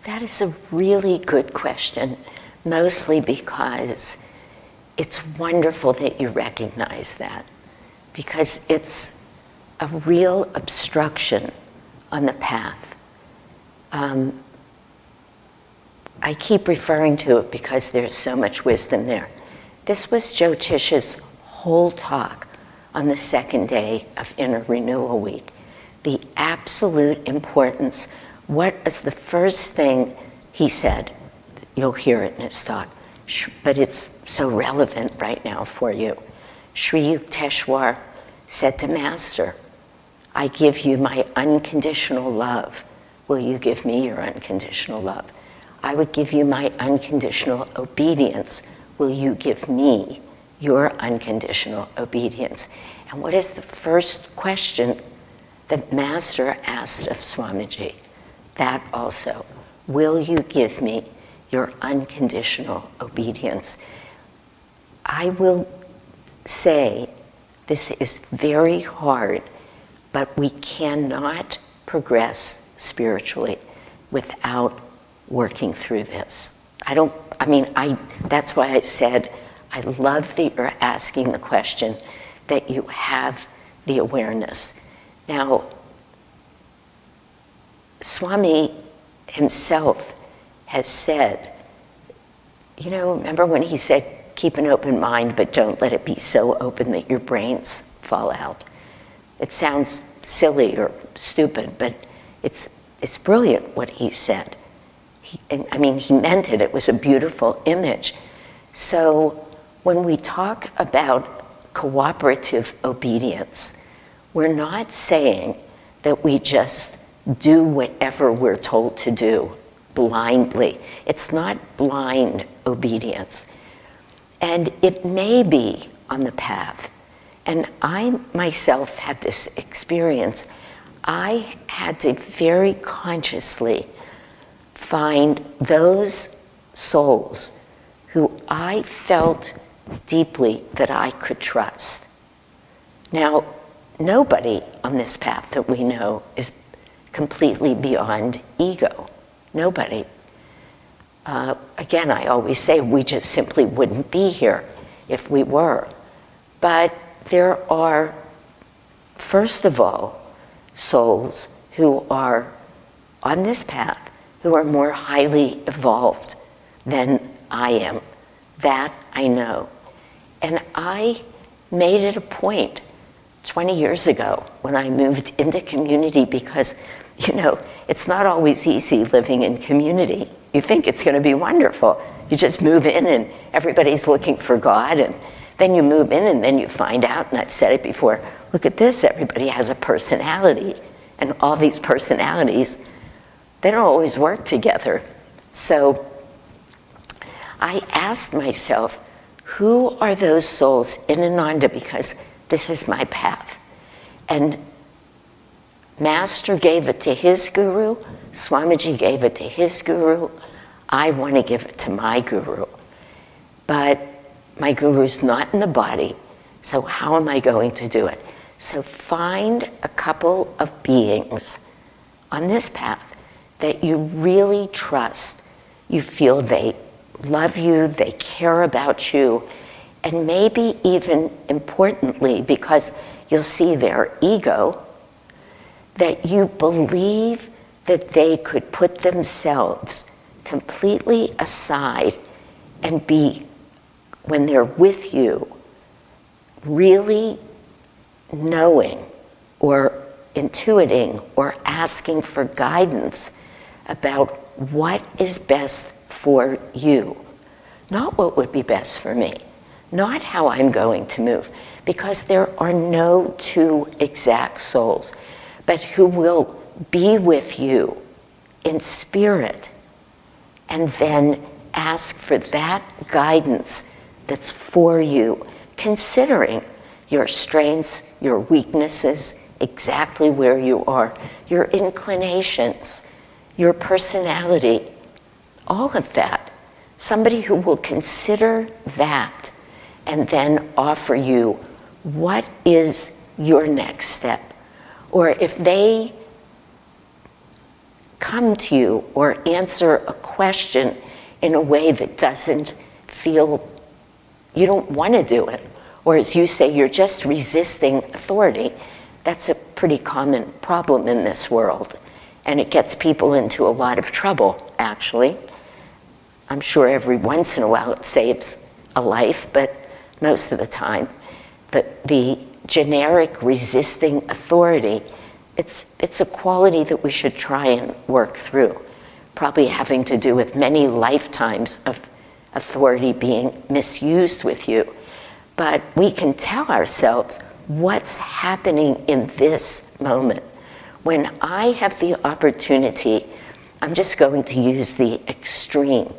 That is a really good question, mostly because it's wonderful that you recognize that, because it's a real obstruction on the path. I keep referring to it because there's so much wisdom there. This was Jyotisha's whole talk on the second day of Inner Renewal Week. The absolute importance. What is the first thing he said? You'll hear it in his talk, but it's so relevant right now for you. Sri Yukteswar said to Master, I give you my unconditional love. Will you give me your unconditional love? I would give you my unconditional obedience. Will you give me your unconditional obedience? And what is the first question that Master asked of Swamiji? That also, will you give me your unconditional obedience? I will say this is very hard, but we cannot progress spiritually without working through this. That's why I said, I love that you're asking the question, that you have the awareness. Now, Swami himself has said, remember when he said, keep an open mind, but don't let it be so open that your brains fall out. It sounds silly or stupid, but it's brilliant what he said. He meant it. It was a beautiful image. So when we talk about cooperative obedience, we're not saying that we just do whatever we're told to do blindly. It's not blind obedience. And it may be on the path. And I myself had this experience. I had to very consciously find those souls who I felt deeply that I could trust. Now, nobody on this path that we know is completely beyond ego. Nobody. Again, I always say we just simply wouldn't be here if we were. But there are, first of all, souls who are on this path who are more highly evolved than I am. That I know. And I made it a point 20 years ago when I moved into community, because it's not always easy living in community. You think it's going to be wonderful. You just move in and everybody's looking for God, and then you move in and then you find out, and I've said it before, look at this, everybody has a personality, and all these personalities, they don't always work together. So I asked myself, who are those souls in Ananda, because this is my path. And Master gave it to his guru, Swamiji gave it to his guru, I want to give it to my guru. But my guru's not in the body, so how am I going to do it? So find a couple of beings on this path that you really trust. You feel they love you, they care about you, and maybe even importantly, because you'll see their ego, that you believe that they could put themselves completely aside and be, when they're with you, really knowing or intuiting or asking for guidance about what is best for you. Not what would be best for me, not how I'm going to move, because there are no two exact souls, but who will be with you in spirit and then ask for that guidance that's for you, considering your strengths, your weaknesses, exactly where you are, your inclinations, your personality, all of that. Somebody who will consider that and then offer you what is your next step. Or if they come to you or answer a question in a way that doesn't feel you don't want to do it, or as you say, you're just resisting authority. That's a pretty common problem in this world, and it gets people into a lot of trouble, actually. I'm sure every once in a while it saves a life, but most of the time, the generic resisting authority, it's a quality that we should try and work through, probably having to do with many lifetimes of authority being misused with you. But we can tell ourselves what's happening in this moment. When I have the opportunity, I'm just going to use the extreme,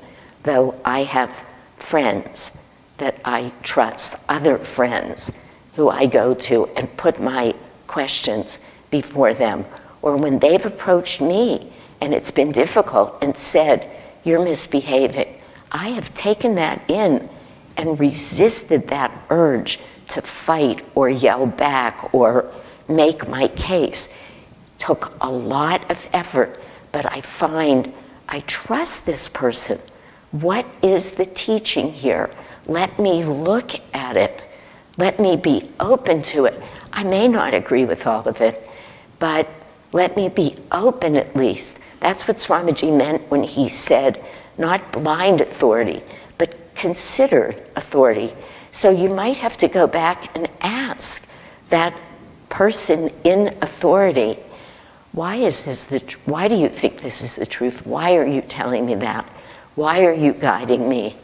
though I have friends that I trust, other friends who I go to and put my questions before them, or when they've approached me and it's been difficult and said, you're misbehaving, I have taken that in and resisted that urge to fight or yell back or make my case. Took a lot of effort, but I find I trust this person. What is the teaching here? Let me look at it. Let me be open to it. I may not agree with all of it, but let me be open at least. That's what Swamiji meant when he said, not blind authority, but considered authority. So you might have to go back and ask that person in authority, why do you think this is the truth? Why are you telling me that? Why are you guiding me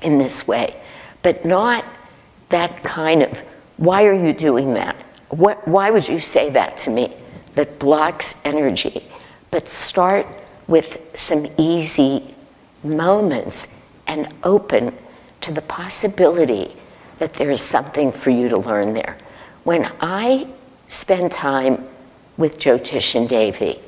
in this way? But not that kind of, why are you doing that? Why would you say that to me? That blocks energy. But start with some easy moments and open to the possibility that there is something for you to learn there. When I spend time with Jyotish and Devi,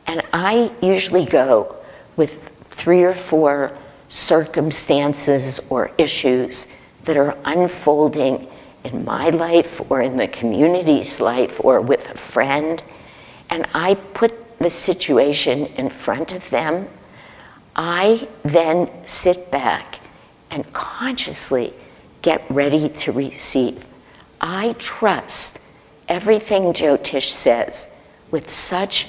and I usually go with 3 or 4 circumstances or issues that are unfolding in my life or in the community's life or with a friend, and I put the situation in front of them, I then sit back and consciously get ready to receive. I trust everything Jyotish says with such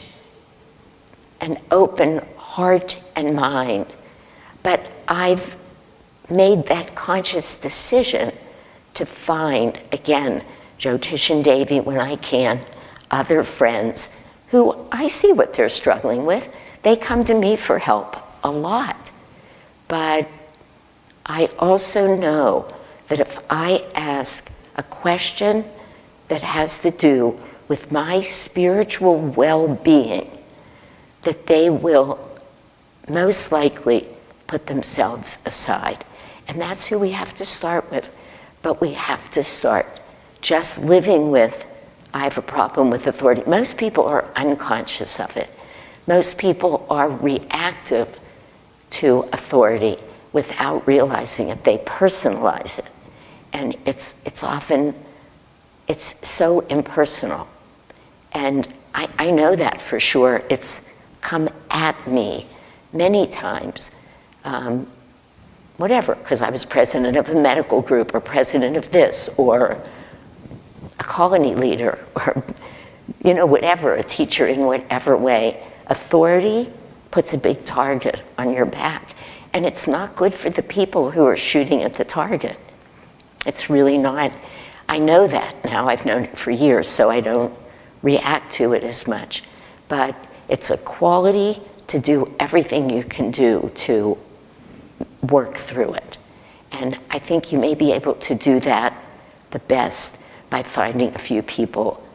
an open heart and mind, but I've made that conscious decision to find, again, Jyotish and Devi when I can, other friends who I see what they're struggling with. They come to me for help a lot. But I also know that if I ask a question that has to do with my spiritual well-being, that they will most likely put themselves aside. And that's who we have to start with. But we have to start just living with, I have a problem with authority. Most people are unconscious of it. Most people are reactive to authority without realizing it. They personalize it. And it's often, it's so impersonal. And I know that for sure. It's come at me many times. Whatever, because I was president of a medical group or president of this or a colony leader or, whatever, a teacher in whatever way. Authority puts a big target on your back. And it's not good for the people who are shooting at the target. It's really not. I know that now. I've known it for years, so I don't react to it as much. But it's a quality to do everything you can do to work through it. And I think you may be able to do that the best by finding a few people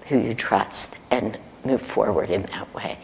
who you trust and move forward in that way.